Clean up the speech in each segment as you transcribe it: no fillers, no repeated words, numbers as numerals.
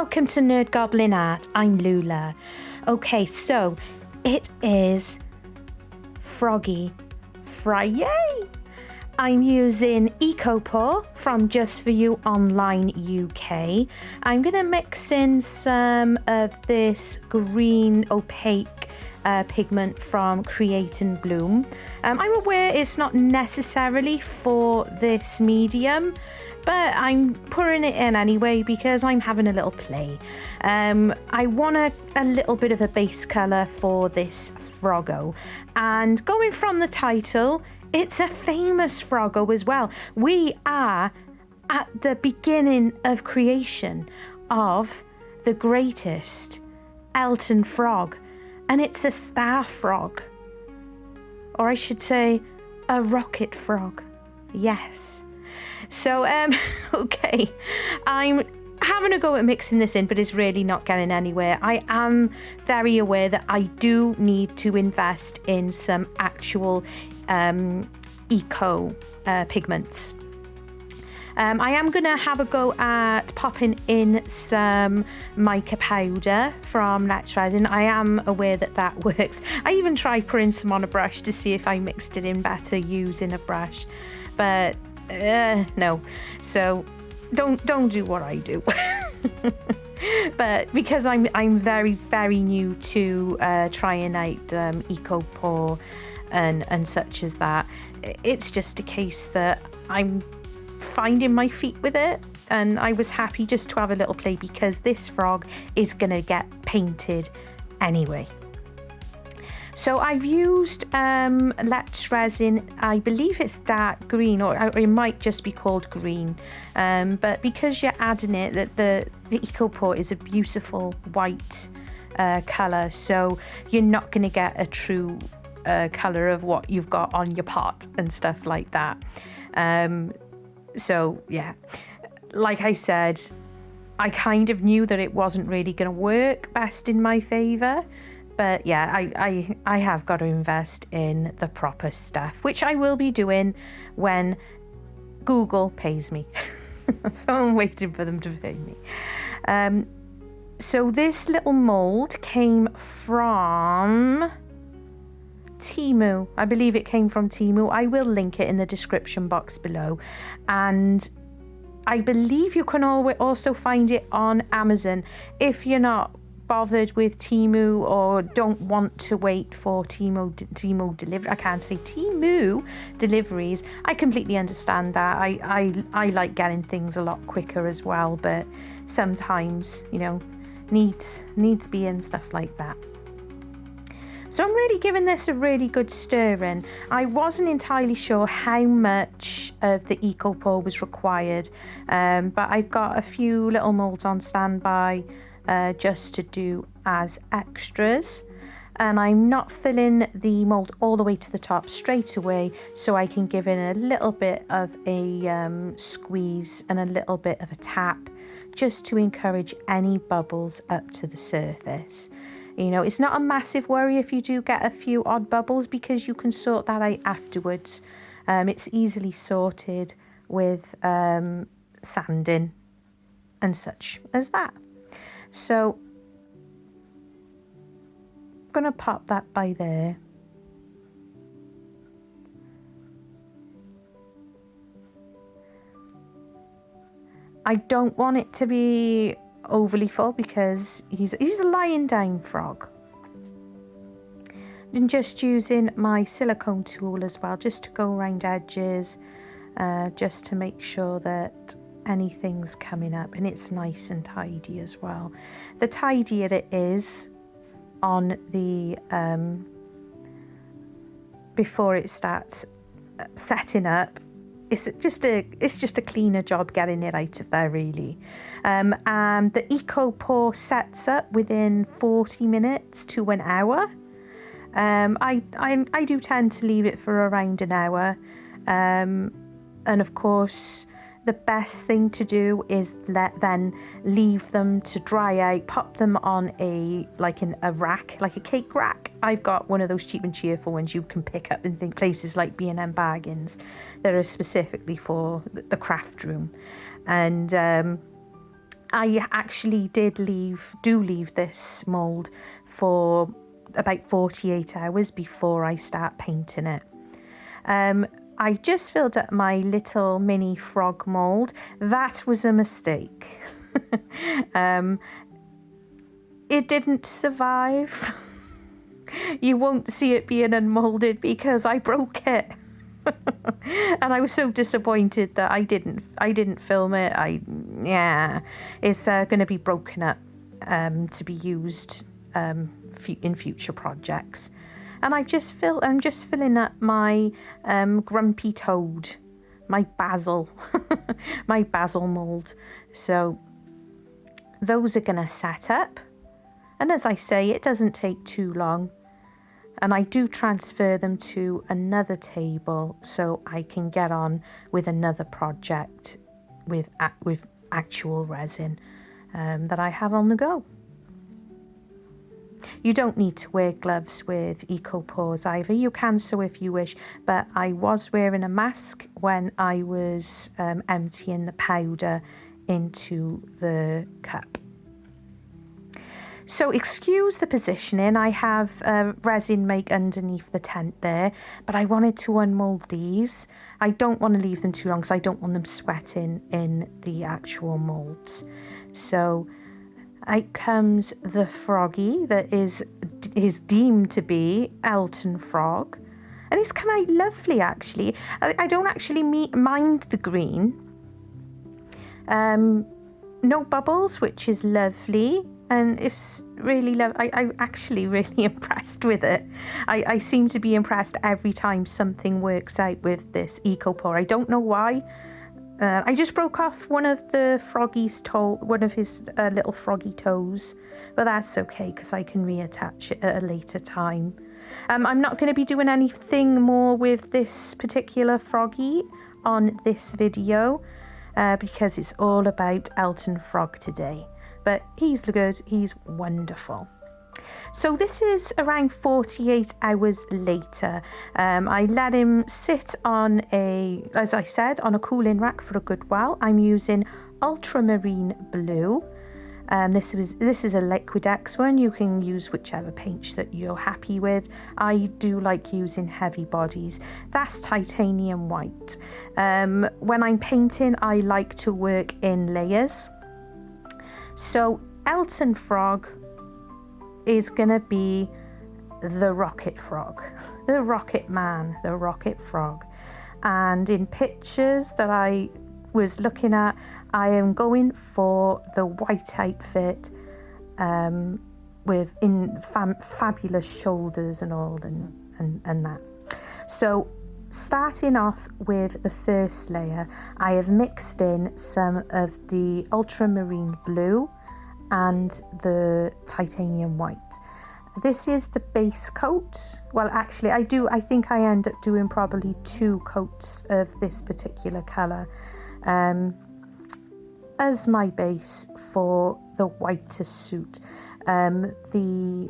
welcome to Nerd Goblin Art. I'm Lula. Okay, so it is Froggy FriYAY. I'm using EcoPore from Just For You Online UK. I'm going to mix in some of this green opaque pigment from Create and Bloom. I'm aware it's not necessarily for this medium, but I'm pouring it in anyway because I'm having a little play. I want a little bit of a base colour for this Froggo, and going from the title, it's a famous Froggo as well. We are at the beginning of creation of the greatest Elton Frog, and it's a star frog, or I should say a rocket frog. Yes. So okay, I'm having a go at mixing this in, but it's really not getting anywhere. I am very aware that I do need to invest in some actual eco pigments. I am going to have a go at popping in some mica powder from Resin. I am aware that that works. I even tried putting some on a brush to see if I mixed it in better using a brush, but no. So don't do what I do. But because I'm very new to trying out EcoPore and such as that, it's just a case that I'm finding my feet with it, and I was happy just to have a little play because this frog is gonna get painted anyway. So I've used Let's Resin, I believe it's dark green, or it might just be called green, but because you're adding it, that the EcoPore is a beautiful white colour, so you're not going to get a true colour of what you've got on your pot and stuff like that. So yeah, like I said, I kind of knew that it wasn't really going to work best in my favour. But yeah, I have got to invest in the proper stuff, which I will be doing when Google pays me. So I'm waiting for them to pay me. So this little mould came from Temu. I believe it came from Temu. I will link it in the description box below. And I believe you can also find it on Amazon if you're not bothered with Temu or don't want to wait for Temu delivery. I can't say Temu deliveries. I completely understand that. I like getting things a lot quicker as well, but sometimes, you know, needs be and stuff like that. So I'm really giving this a really good stir in. I wasn't entirely sure how much of the EcoPore was required, but I've got a few little moulds on standby just to do as extras, and I'm not filling the mould all the way to the top straight away, so I can give it a little bit of a squeeze and a little bit of a tap just to encourage any bubbles up to the surface. You know, it's not a massive worry if you do get a few odd bubbles because you can sort that out afterwards. It's easily sorted with sanding and such as that. So I'm going to pop that by there. I don't want it to be overly full because he's a lying down frog. And just using my silicone tool as well, just to go around edges, just to make sure that anything's coming up and it's nice and tidy as well. The tidier it is on the before it starts setting up, it's just a cleaner job getting it out of there really. And the EcoPore sets up within 40 minutes to an hour. I do tend to leave it for around an hour, and of course the best thing to do is then leave them to dry out, pop them on a rack, like a cake rack. I've got one of those cheap and cheerful ones you can pick up in places like B&M Bargains that are specifically for the craft room. And I actually do leave this mould for about 48 hours before I start painting it. I just filled up my little mini frog mould. That was a mistake. It didn't survive. You won't see it being unmolded because I broke it. And I was so disappointed that I didn't film it. It's going to be broken up to be used in future projects. And I'm just filling up my grumpy toad, my basil, my basil mould. So those are going to set up. And as I say, it doesn't take too long. And I do transfer them to another table so I can get on with another project with actual resin that I have on the go. You don't need to wear gloves with eco pores either. You can so if you wish, but I was wearing a mask when I was emptying the powder into the cup. So excuse the positioning, I have resin make underneath the tent there, but I wanted to unmould these. I don't want to leave them too long because I don't want them sweating in the actual moulds. So out comes the Froggy that is deemed to be Elton Frog. And it's come out lovely actually. I don't actually mind the green. No bubbles, which is lovely. And it's really I'm actually really impressed with it. I seem to be impressed every time something works out with this eco pour. I don't know why. I just broke off one of the Froggy's one of his little froggy toes, but that's okay because I can reattach it at a later time. I'm not going to be doing anything more with this particular Froggy on this video because it's all about Elton Frog today. But he's good, he's wonderful. So this is around 48 hours later. I let him sit on as I said, on a cooling rack for a good while. I'm using ultramarine blue. This is a Liquid-X one. You can use whichever paint that you're happy with. I do like using heavy bodies. That's titanium white. When I'm painting, I like to work in layers. So Elton Frog is going to be the rocket frog, the rocket man, the rocket frog. And in pictures that I was looking at, I am going for the white outfit with fabulous shoulders and all and that. So starting off with the first layer, I have mixed in some of the ultramarine blue and the titanium white. This is the base coat. Well, actually, I think I end up doing probably 2 coats of this particular colour as my base for the whiter suit. The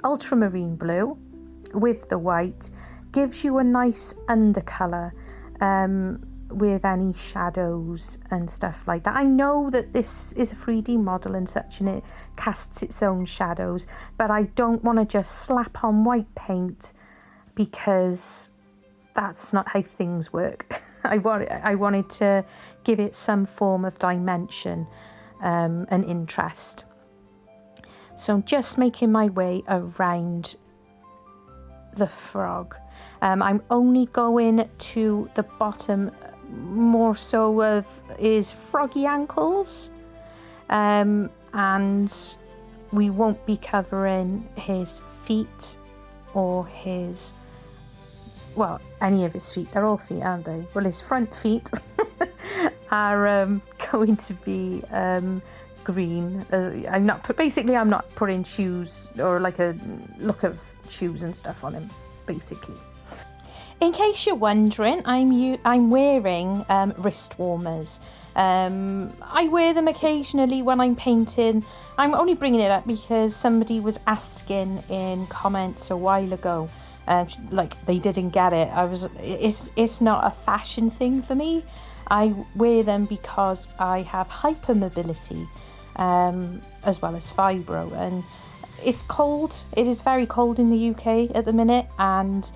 ultramarine blue with the white gives you a nice undercolour with any shadows and stuff like that. I know that this is a 3D model and such, and it casts its own shadows, but I don't want to just slap on white paint because that's not how things work. I wanted to give it some form of dimension and interest. So I'm just making my way around the frog. I'm only going to the bottom more so of his froggy ankles, and we won't be covering his feet or his, well, any of his feet. They're all feet, aren't they? Well, his front feet are going to be green. I'm not putting shoes or like a look of shoes and stuff on him, basically. In case you're wondering, I'm wearing wrist warmers. I wear them occasionally when I'm painting. I'm only bringing it up because somebody was asking in comments a while ago, like they didn't get it. It's not a fashion thing for me. I wear them because I have hypermobility. as well as fibro. And it's cold. It is very cold in the UK at the minute, and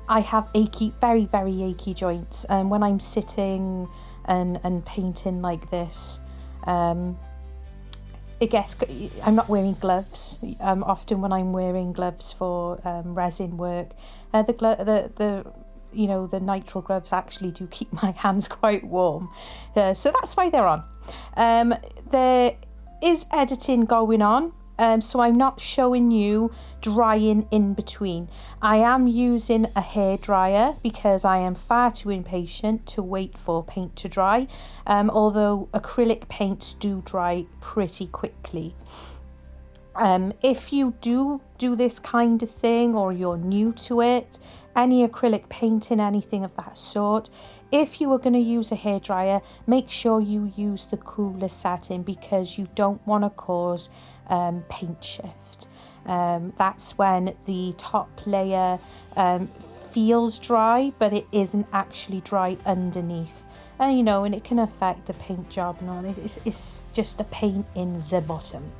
I have achy, very, very achy joints. And when I'm sitting and painting like this, I guess I'm not wearing gloves. Often when I'm wearing gloves for resin work, the nitrile gloves actually do keep my hands quite warm. So that's why they're on. There is editing going on. So I'm not showing you drying in between. I am using a hairdryer because I am far too impatient to wait for paint to dry, although acrylic paints do dry pretty quickly. If you do this kind of thing, or you're new to it, any acrylic painting, anything of that sort, if you are going to use a hairdryer, make sure you use the cooler setting, because you don't want to cause paint shift. That's when the top layer feels dry, but it isn't actually dry underneath. And it can affect the paint job and all. It's just a pain in the bottom.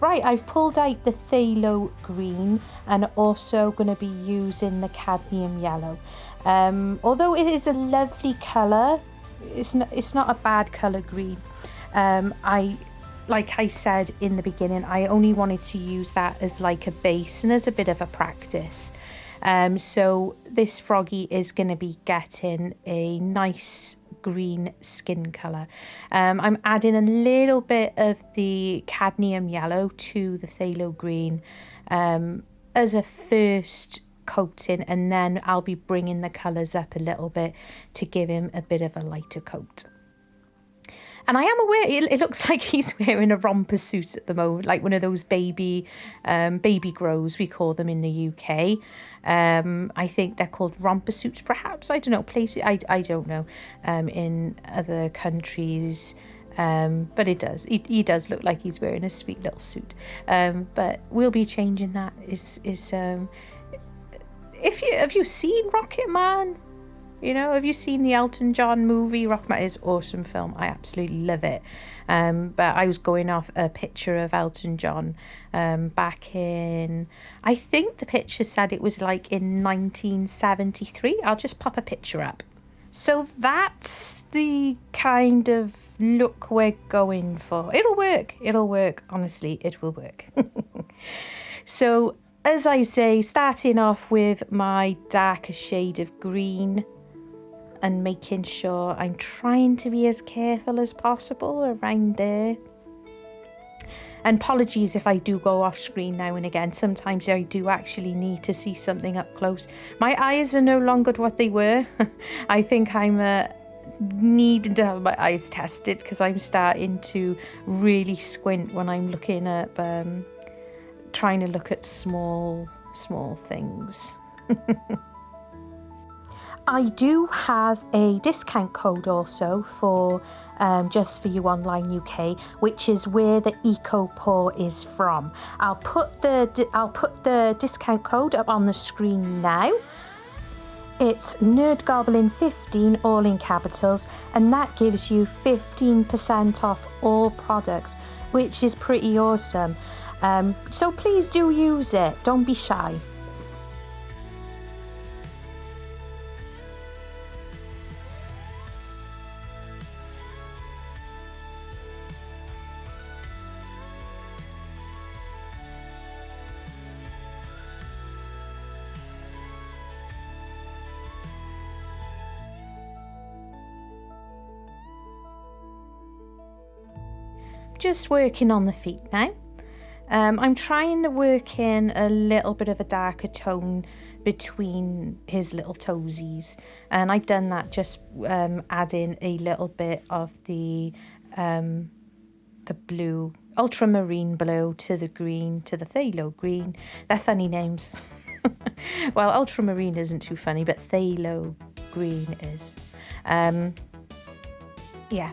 Right, I've pulled out the phthalo green and also going to be using the cadmium yellow. Although it is a lovely colour, it's not a bad colour green. Like I said in the beginning, I only wanted to use that as like a base and as a bit of a practice. So this Froggy is going to be getting a nice green skin colour. I'm adding a little bit of the cadmium yellow to the phthalo green as a first coating, and then I'll be bringing the colours up a little bit to give him a bit of a lighter coat. And I am aware it looks like he's wearing a romper suit at the moment, like one of those baby grows, we call them in the UK. I think they're called romper suits, perhaps. I don't know. I don't know in other countries. But it does. He does look like he's wearing a sweet little suit. But we'll be changing that. Have you seen Rocket Man? Have you seen the Elton John movie? Rocketman is an awesome film. I absolutely love it. But I was going off a picture of Elton John back in, I think the picture said it was like in 1973. I'll just pop a picture up. So that's the kind of look we're going for. It'll work. Honestly, it will work. So as I say, starting off with my darker shade of green, and making sure I'm trying to be as careful as possible around there. And apologies if I do go off screen now and again. Sometimes I do actually need to see something up close. My eyes are no longer what they were. I think I'm needing to have my eyes tested, because I'm starting to really squint when I'm looking at trying to look at small things. I do have a discount code also for Just For You Online UK, which is where the Eco Pour is from. I'll put the discount code up on the screen now. It's NerdGoblin15, all in capitals, and that gives you 15% off all products, which is pretty awesome. So please do use it. Don't be shy. Just working on the feet now. I'm trying to work in a little bit of a darker tone between his little toesies, and I've done that just adding a little bit of the blue, ultramarine blue to the green, to the phthalo green. They're funny names. Well, ultramarine isn't too funny, but phthalo green is. Yeah,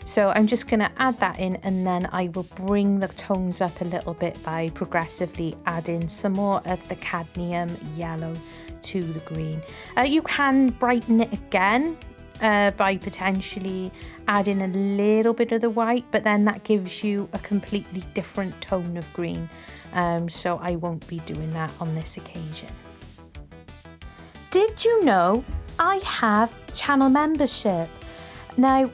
so I'm just going to add that in, and then I will bring the tones up a little bit by progressively adding some more of the cadmium yellow to the green. You can brighten it again by potentially add in a little bit of the white, but then that gives you a completely different tone of green. So I won't be doing that on this occasion. Did you know I have channel membership? Now,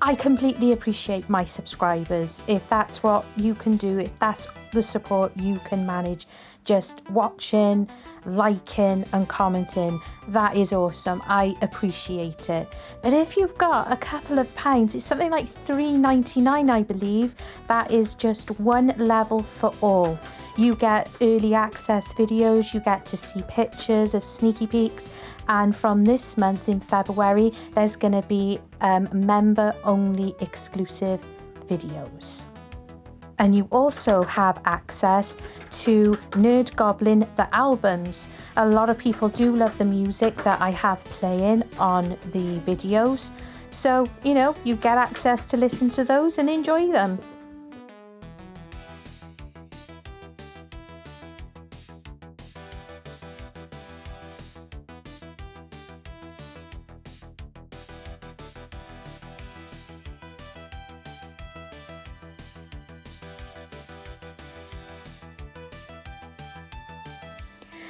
I completely appreciate my subscribers. If that's what you can do, if that's the support you can manage, just watching, liking and commenting, that is awesome. I appreciate it. But if you've got a couple of pounds, it's something like £3.99, I believe. That is just one level for all. You get early access videos, you get to see pictures of sneaky peeks, and from this month in February, there's going to be member-only exclusive videos. And you also have access to Nerd Goblin, the albums. A lot of people do love the music that I have playing on the videos. So, you know, you get access to listen to those and enjoy them.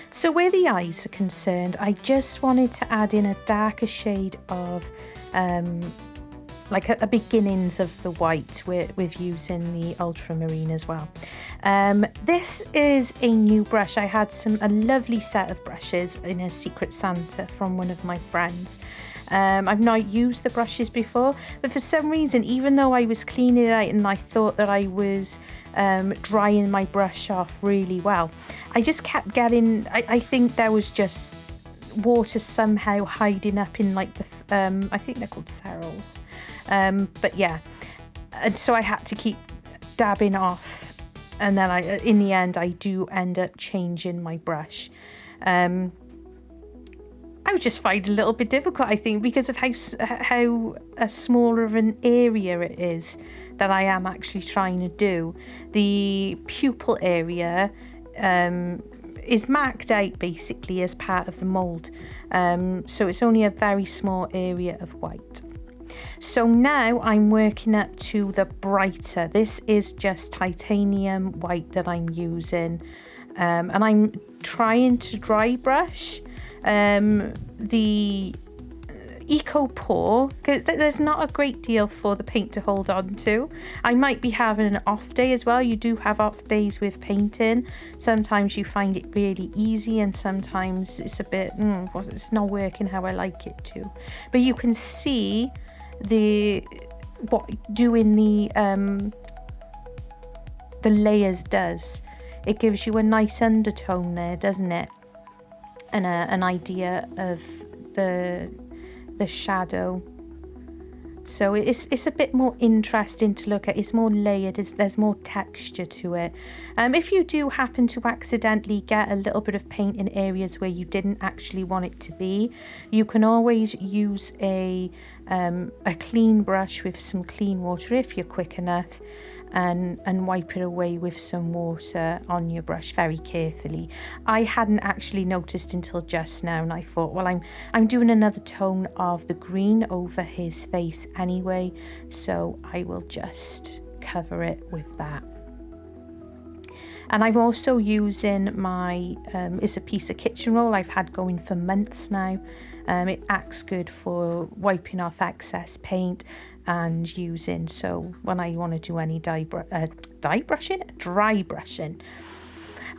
So where the eyes are concerned, I just wanted to add in a darker shade of like a beginnings of the white with using the ultramarine as well. This is a new brush. I had a lovely set of brushes in a Secret Santa from one of my friends. I've not used the brushes before, but for some reason, even though I was cleaning it out and I thought that I was drying my brush off really well, I just kept getting, I think there was just water somehow hiding up in like the, I think they're called ferrules. But yeah, and so I had to keep dabbing off, and then in the end, I do end up changing my brush. I was just finding it a little bit difficult, I think, because of how smaller of an area it is that I am actually trying to do. The pupil area is marked out basically as part of the mould. So it's only a very small area of white. So now I'm working up to the brighter. This is just titanium white that I'm using. And I'm trying to dry brush the Eco Pour, because there's not a great deal for the paint to hold on to. I might be having an off day as well. You do have off days with painting. Sometimes you find it really easy, and sometimes it's a bit it's not working how I like it to. But you can see what doing the layers does. It gives you a nice undertone there, doesn't it? And an idea of the shadow. So it's a bit more interesting to look at. It's more layered. There's more texture to it. If you do happen to accidentally get a little bit of paint in areas where you didn't actually want it to be, you can always use a clean brush with some clean water if you're quick enough, and wipe it away with some water on your brush very carefully. I hadn't actually noticed until just now, and I thought, well, I'm doing another tone of the green over his face anyway, so I will just cover it with that. And I'm also using my, it's a piece of kitchen roll I've had going for months now. It acts good for wiping off excess paint and using, so when I want to do any dry brushing.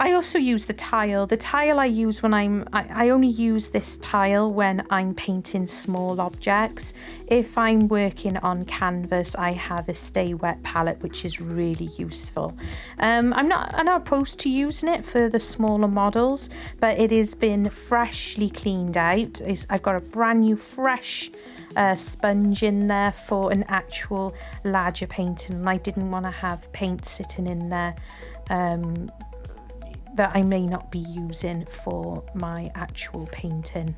I also use the tile. The tile I use when I only use this tile when I'm painting small objects. If I'm working on canvas, I have a Stay Wet palette, which is really useful. I'm not opposed to using it for the smaller models, but it has been freshly cleaned out. I've got a brand new fresh sponge in there for an actual larger painting, and I didn't want to have paint sitting in there that I may not be using for my actual painting,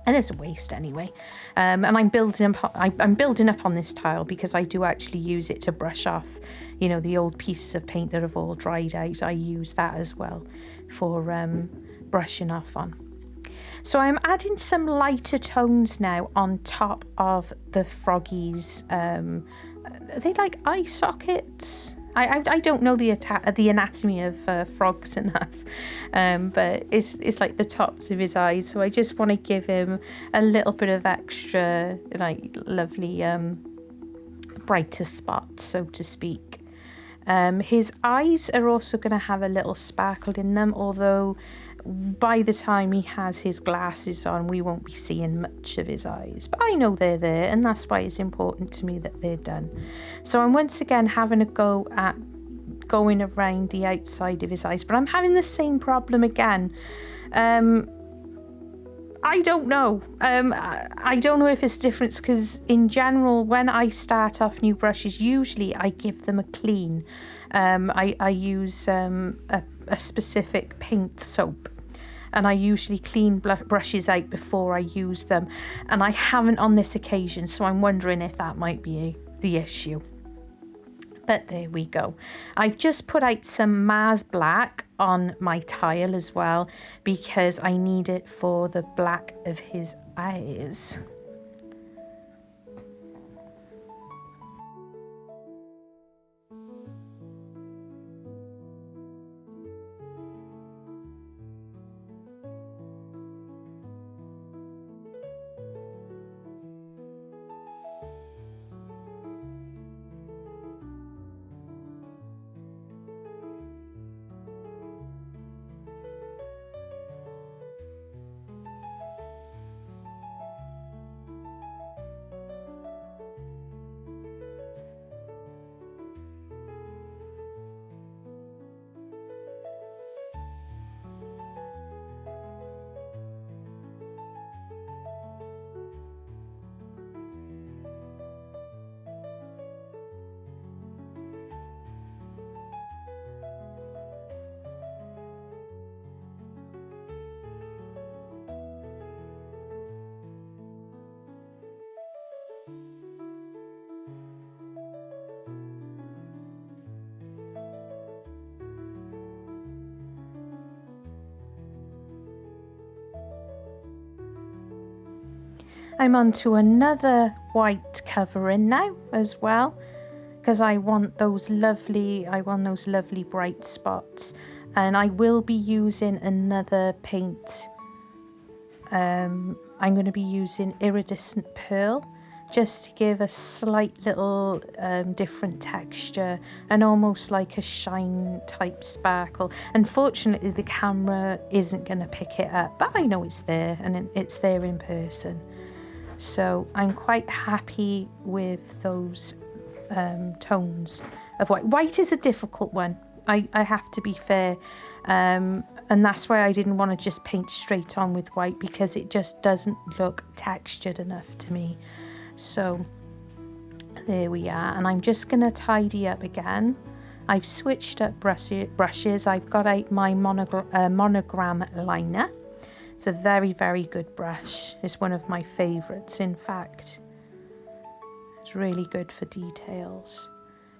and it's a waste anyway. And I'm building up on this tile because I do actually use it to brush off, you know, the old pieces of paint that have all dried out. I use that as well for brushing off on. So I'm adding some lighter tones now on top of the Froggy's, are they like eye sockets? I don't know the anatomy of frogs enough, but it's like the tops of his eyes. So I just want to give him a little bit of extra, like, lovely brighter spot, so to speak. His eyes are also going to have a little sparkle in them, although by the time he has his glasses on, we won't be seeing much of his eyes. But I know they're there, and that's why it's important to me that they're done. So I'm once again having a go at going around the outside of his eyes, but I'm having the same problem again. I don't know. I don't know if it's different, because in general, when I start off new brushes, usually I give them a clean. I use a specific paint soap, and I usually clean brushes out before I use them, and I haven't on this occasion, so I'm wondering if that might be the issue. But there we go. I've just put out some Mars Black on my tile as well, because I need it for the black of his eyes. I'm on to another white covering now as well, because I want those lovely bright spots, and I will be using another paint. I'm going to be using iridescent pearl, just to give a slight little different texture and almost like a shine type sparkle. Unfortunately, the camera isn't going to pick it up, but I know it's there, and it's there in person. So I'm quite happy with those tones of white. White is a difficult one, I have to be fair, and that's why I didn't want to just paint straight on with white, because it just doesn't look textured enough to me. So there we are, and I'm just going to tidy up again. I've switched up brushes. I've got out my monogram liner. It's a very, very good brush. It's one of my favourites, in fact. It's really good for details.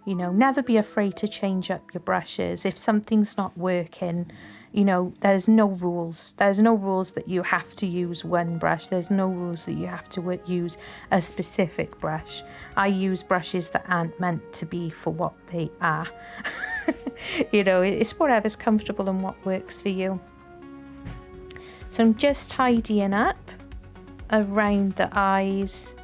You know, never be afraid to change up your brushes. If something's not working, you know, there's no rules. There's no rules that you have to use one brush. There's no rules that you have to use a specific brush. I use brushes that aren't meant to be for what they are. You know, it's whatever's comfortable and what works for you. So I'm just tidying up around the eyes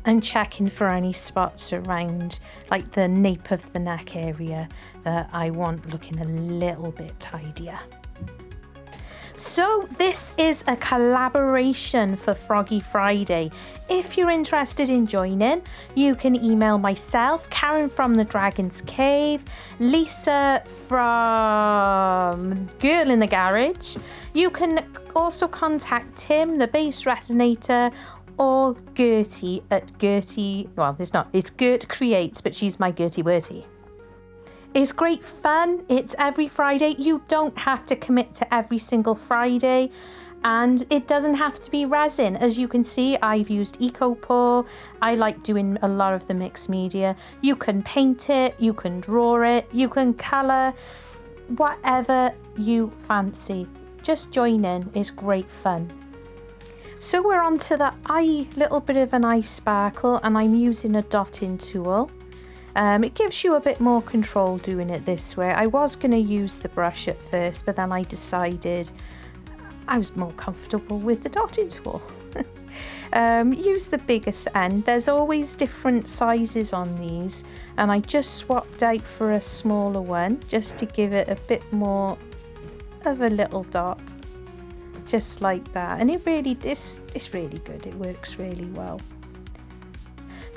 and checking for any spots around, like the nape of the neck area, that I want looking a little bit tidier. So this is a collaboration for Froggy FriYAY. If you're interested in joining, you can email myself, Karen from the Dragon's Cave, Lisa from Girl in the Garage. You can also contact Tim, the Bass Resonator, or Gertie at Gertie, well, it's Gert Creates, but she's my Gertie Wertie. It's great fun. It's every Friday. You don't have to commit to every single Friday, and it doesn't have to be resin. As you can see, I've used EcoPore. I like doing a lot of the mixed media. You can paint it, you can draw it, you can colour, whatever you fancy. Just join in. It's great fun. So we're on to the eye, little bit of an eye sparkle, and I'm using a dotting tool. It gives you a bit more control doing it this way. I was going to use the brush at first, but then I decided I was more comfortable with the dotting tool. Use the biggest end. There's always different sizes on these, and I just swapped out for a smaller one just to give it a bit more of a little dot, just like that. And it's really good. It works really well.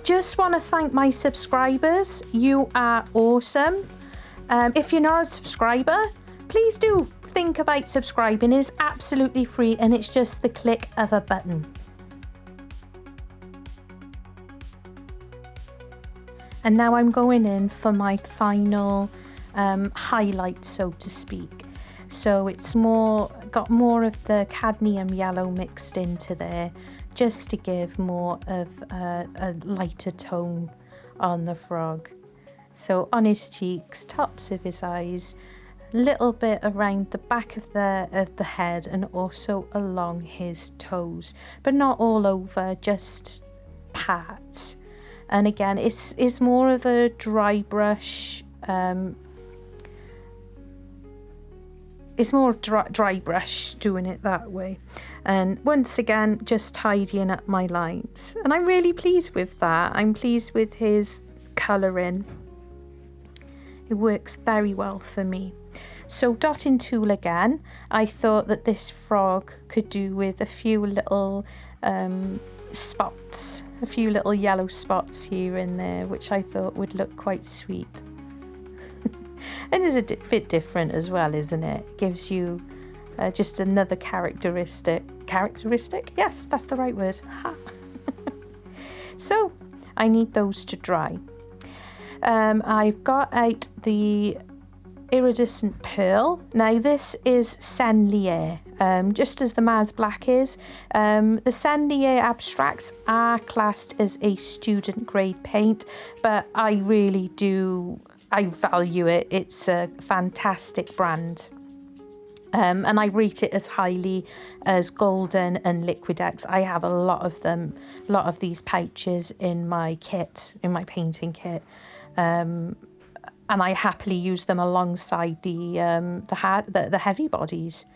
Just want to thank my subscribers. You are awesome. If you're not a subscriber, please do think about subscribing. It is absolutely free, and it's just the click of a button. And now I'm going in for my final highlight, so to speak. So it's got more of the cadmium yellow mixed into there, just to give more of a lighter tone on the frog. So on his cheeks, tops of his eyes, a little bit around the back of the head, and also along his toes, but not all over, just parts. And again, it's more of a dry brush. It's more dry brush doing it that way. And once again, just tidying up my lines. And I'm really pleased with that. I'm pleased with his colouring. It works very well for me. So dotting tool again. I thought that this frog could do with a few little spots. A few little yellow spots here and there, which I thought would look quite sweet. And it's a bit different as well, isn't it? Gives you just another characteristic. Characteristic? Yes, that's the right word. Ha. So I need those to dry. I've got out the iridescent pearl. Now this is Senlier, just as the Mars Black is. The Senlier abstracts are classed as a student grade paint, but I really do, I value it. It's a fantastic brand. And I rate it as highly as Golden and Liquidex. I have a lot of them, a lot of these pouches in my kit, in my painting kit. And I happily use them alongside the heavy bodies.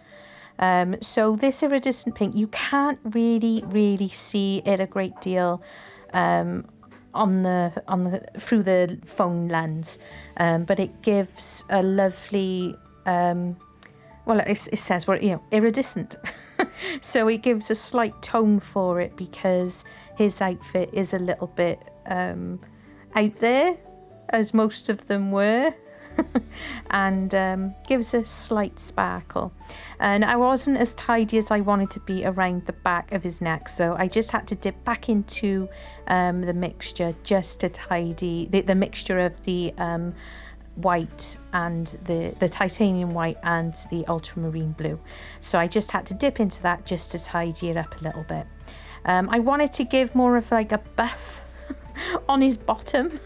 So this iridescent pink, you can't really see it a great deal on the through the phone lens, but it gives a lovely well, it says, well, you know, iridescent. So it gives a slight tone for it because his outfit is a little bit out there, as most of them were, and gives a slight sparkle. And I wasn't as tidy as I wanted to be around the back of his neck, so I just had to dip back into the mixture just to tidy the mixture of the white and the titanium white and the ultramarine blue. So I just had to dip into that just to tidy it up a little bit. I wanted to give more of like a buff on his bottom,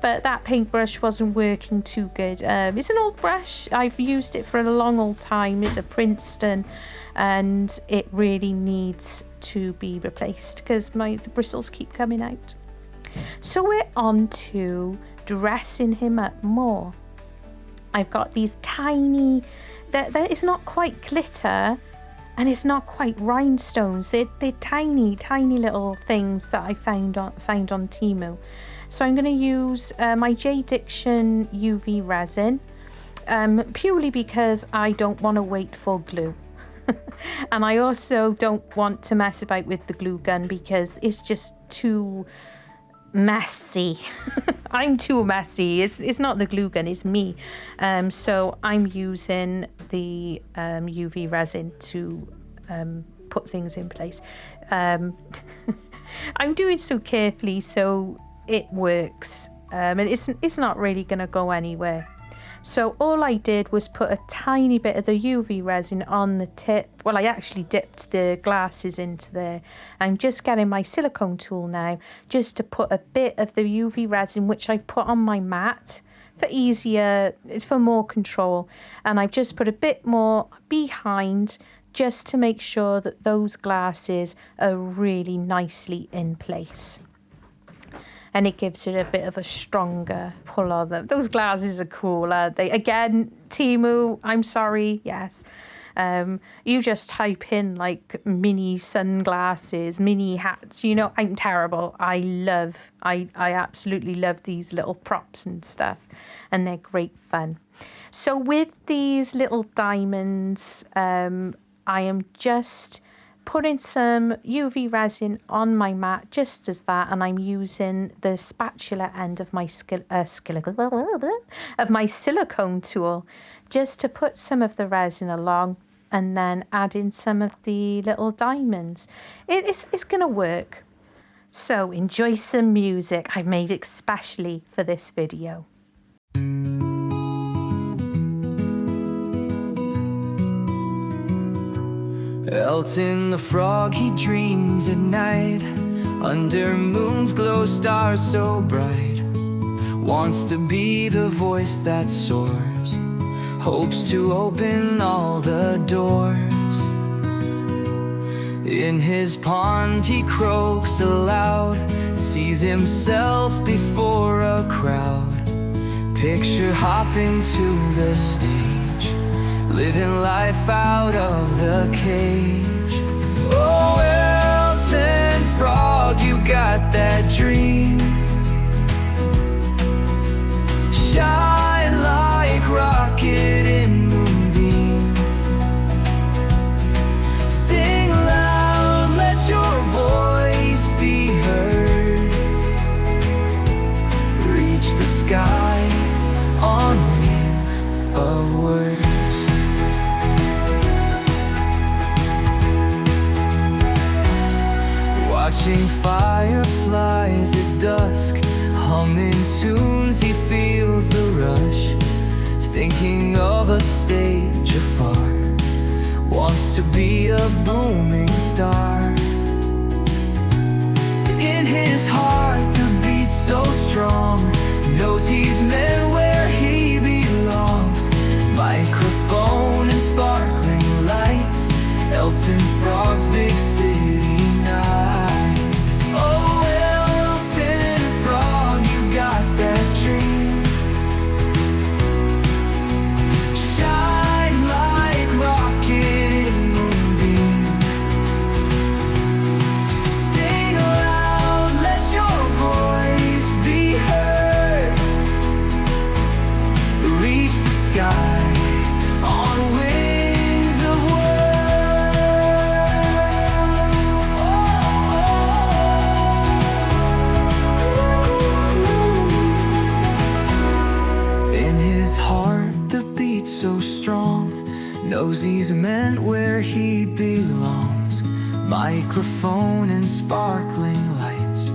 but that paintbrush wasn't working too good. It's an old brush. I've used it for a long old time. It's a Princeton, and it really needs to be replaced because the bristles keep coming out. So we're on to dressing him up more. I've got these tiny, it's not quite glitter and it's not quite rhinestones. They're tiny little things that I found on Temu. So I'm going to use my J Diction UV resin, purely because I don't want to wait for glue. And I also don't want to mess about with the glue gun because it's just too messy. I'm too messy. It's not the glue gun, it's me. So I'm using the UV resin to put things in place. I'm doing so carefully so it works, and it's not really going to go anywhere. So all I did was put a tiny bit of the UV resin on the tip. Well, I actually dipped the glasses into there. I'm just getting my silicone tool now just to put a bit of the UV resin, which I've put on my mat for more control. And I've just put a bit more behind just to make sure that those glasses are really nicely in place. And it gives it a bit of a stronger pull on them. Those glasses are cool, aren't they? Again, Temu, I'm sorry, yes. You just type in like mini sunglasses, mini hats, you know, I'm terrible. I absolutely love these little props and stuff, and they're great fun. So with these little diamonds, I am just putting some UV resin on my mat just as that, and I'm using the spatula end of my silicone tool just to put some of the resin along, and then add in some of the little diamonds. It's gonna work. So enjoy some music I've made especially for this video. Elton the frog, he dreams at night, under moon's glow, stars so bright. Wants to be the voice that soars, hopes to open all the doors. In his pond he croaks aloud, sees himself before a crowd. Picture hopping to the stage, living life out of the cage. Oh, Elton Frog, you got that dream. Shine like rocket in moonbeam. Sing loud, let your voice be heard. Reach the sky on wings of words. Watching fireflies at dusk, humming tunes, he feels the rush. Thinking of a stage afar, wants to be a booming star. In his heart the beat's so strong, knows he's meant where he belongs. Microphone and sparkling lights, Elton Frog's big city nights. Oh, Elton Frog, you got that dream. Shine like rocket in moonbeam. Sing loud, let your voice be heard. Reach the sky on wings of so strong, knows he's meant where he belongs. Microphone and sparkling lights,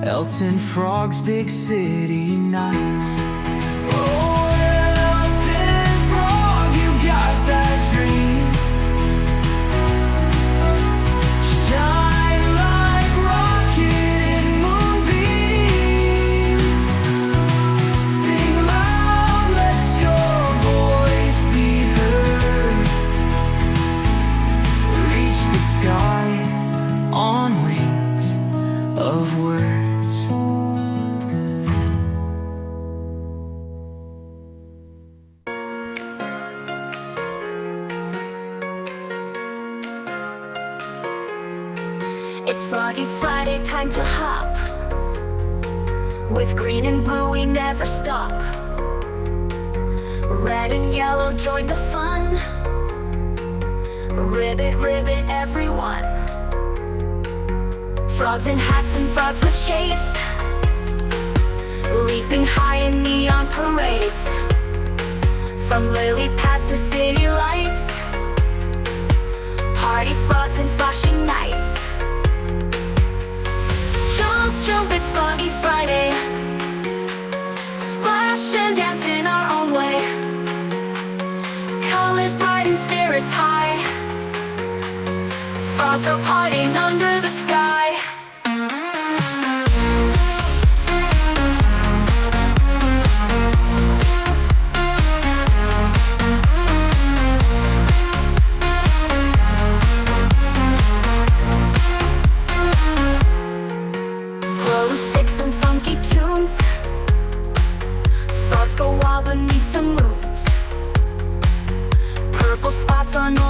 Elton Frog's big city nights. Oh, Elton Frog, you got that dream. Shine like rocket in moonbeam. Sing loud, let your voice be heard. Reach the sky on wings of words. It's Froggy Friday, time to hop. With green and blue we never stop. Red and yellow join the fun. Ribbit, ribbit, everyone. Frogs in hats and frogs with shades, leaping high in neon parades. From lily pads to city lights, party frogs and flashing nights. Jump, jump, it's Froggy Friday. Splash and dance in our own way. Colors bright and spirits high. Frogs are partying under the sky.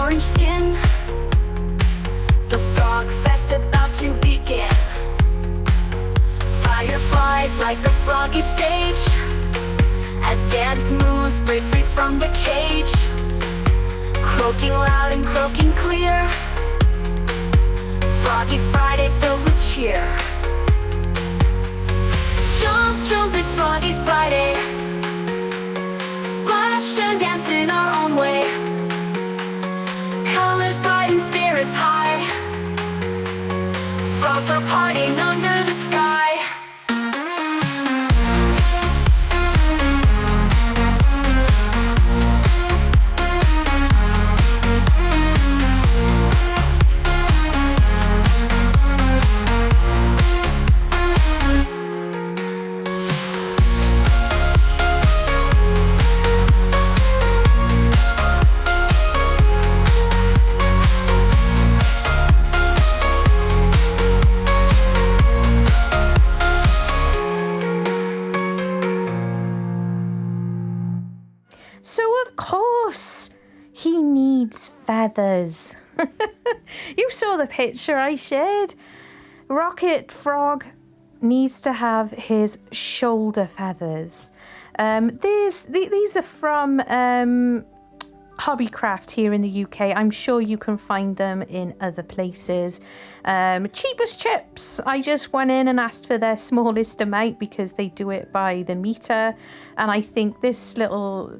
orange skin. The frog fest about to begin. Fireflies like the froggy stage, as dance moves break free from the cage. Croaking loud and croaking clear, Froggy Friday filled with cheer. Jump, jump, it's Froggy Friday. Splash and dance in our own way. Colors bright and spirits high. Frogs are partying under the sky. So of course he needs feathers. You saw the picture I shared. Rocket Frog needs to have his shoulder feathers. These are from Hobbycraft here in the UK. I'm sure you can find them in other places. Cheap as chips. I just went in and asked for their smallest amount because they do it by the meter, and I think this little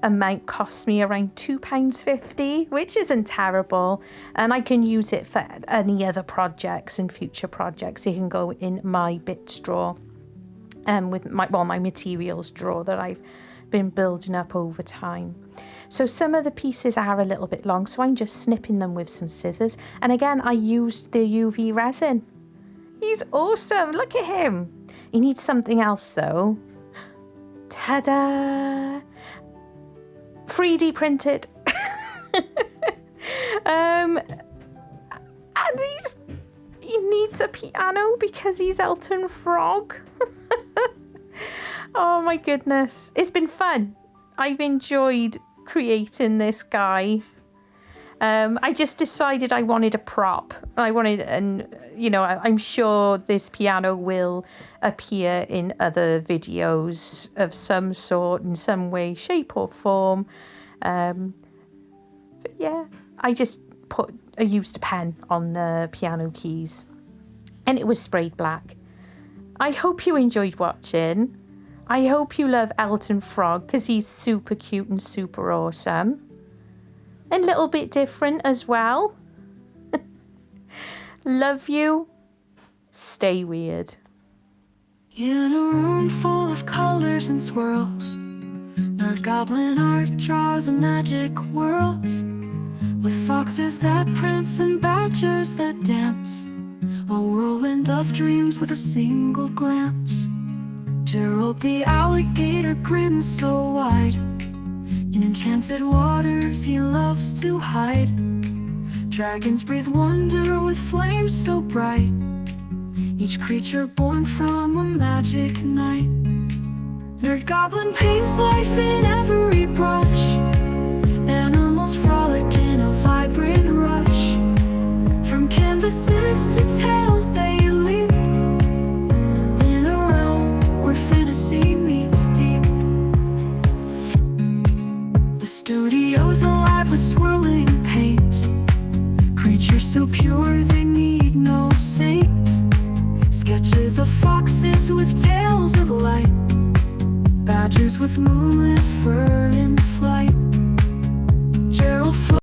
amount cost me around £2.50, which isn't terrible, and I can use it for any other projects and future projects. It can go in my bits drawer, with my materials drawer that I've been building up over time. So some of the pieces are a little bit long, so I'm just snipping them with some scissors. And again, I used the UV resin. He's awesome. Look at him. He needs something else though. Ta-da! 3D printed. And he needs a piano because he's Elton Frog. Oh my goodness, it's been fun. I've enjoyed creating this guy. I just decided I wanted a prop. And you know, I'm sure this piano will appear in other videos of some sort, in some way, shape or form. But yeah, I just used a pen on the piano keys and it was sprayed black. I hope you enjoyed watching. I hope you love Elton Frog because he's super cute and super awesome. And a little bit different as well. Love you. Stay weird. In a room full of colors and swirls, Nerd Goblin art draws a magic worlds, with foxes that prance and badgers that dance, a whirlwind of dreams with a single glance. Gerald the alligator grins so wide, in enchanted waters he loves to hide. Dragons breathe wonder with flames so bright, each creature born from a magic night. Nerd Goblin paints life in every brush, animals frolic in a vibrant rush. From canvases to tales they leap, in a realm where fantasy meets deep. The studio's alive with swirling paint, creatures so pure they need no saint. Sketches of foxes with tails of light, badgers with moonlit fur in flight. Gerald